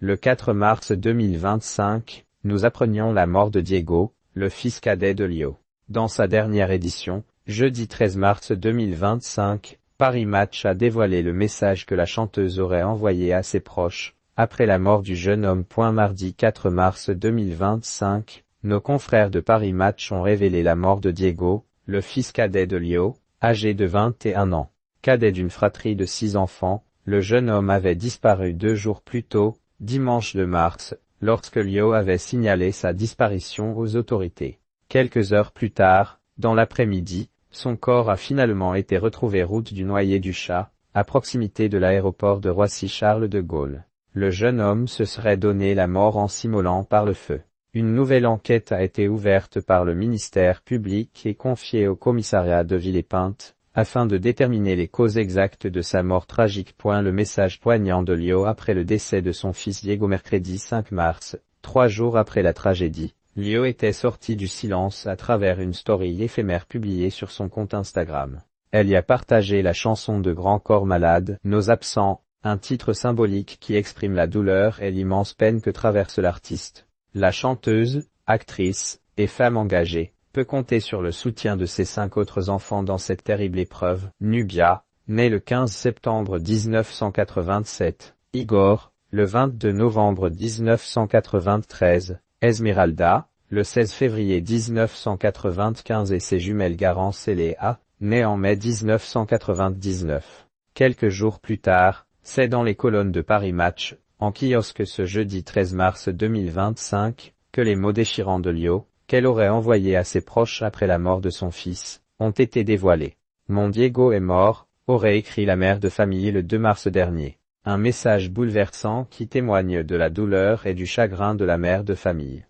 Le 4 mars 2025, nous apprenions la mort de Diego, le fils cadet de Lio. Dans sa dernière édition, jeudi 13 mars 2025, Paris Match a dévoilé le message que la chanteuse aurait envoyé à ses proches, après la mort du jeune homme. Mardi 4 mars 2025, nos confrères de Paris Match ont révélé la mort de Diego, le fils cadet de Lio, âgé de 21 ans. Cadet d'une fratrie de 6 enfants, le jeune homme avait disparu 2 jours plus tôt, dimanche 2 mars, lorsque Lio avait signalé sa disparition aux autorités. Quelques heures plus tard, dans l'après-midi, son corps a finalement été retrouvé route du Noyer du Chat, à proximité de l'aéroport de Roissy-Charles de Gaulle. Le jeune homme se serait donné la mort en s'immolant par le feu. Une nouvelle enquête a été ouverte par le ministère public et confiée au commissariat de Villepinte, afin de déterminer les causes exactes de sa mort tragique. Le message poignant de Lio après le décès de son fils Diego mercredi 5 mars, 3 jours après la tragédie. Lio était sorti du silence à travers une story éphémère publiée sur son compte Instagram. Elle y a partagé la chanson de Grand Corps Malade, Nos absents, un titre symbolique qui exprime la douleur et l'immense peine que traverse l'artiste. La chanteuse, actrice et femme engagée peut compter sur le soutien de ses 5 autres enfants dans cette terrible épreuve. Nubia, née le 15 septembre 1987, Igor, le 22 novembre 1993, Esmeralda, le 16 février 1995 et ses jumelles Garance et Léa, nées en mai 1999. Quelques jours plus tard, c'est dans les colonnes de Paris Match, en kiosque ce jeudi 13 mars 2025, que les mots déchirants de Lio, qu'elle aurait envoyés à ses proches après la mort de son fils, ont été dévoilés. Mon Diego est mort, aurait écrit la mère de famille le 2 mars dernier. Un message bouleversant qui témoigne de la douleur et du chagrin de la mère de famille.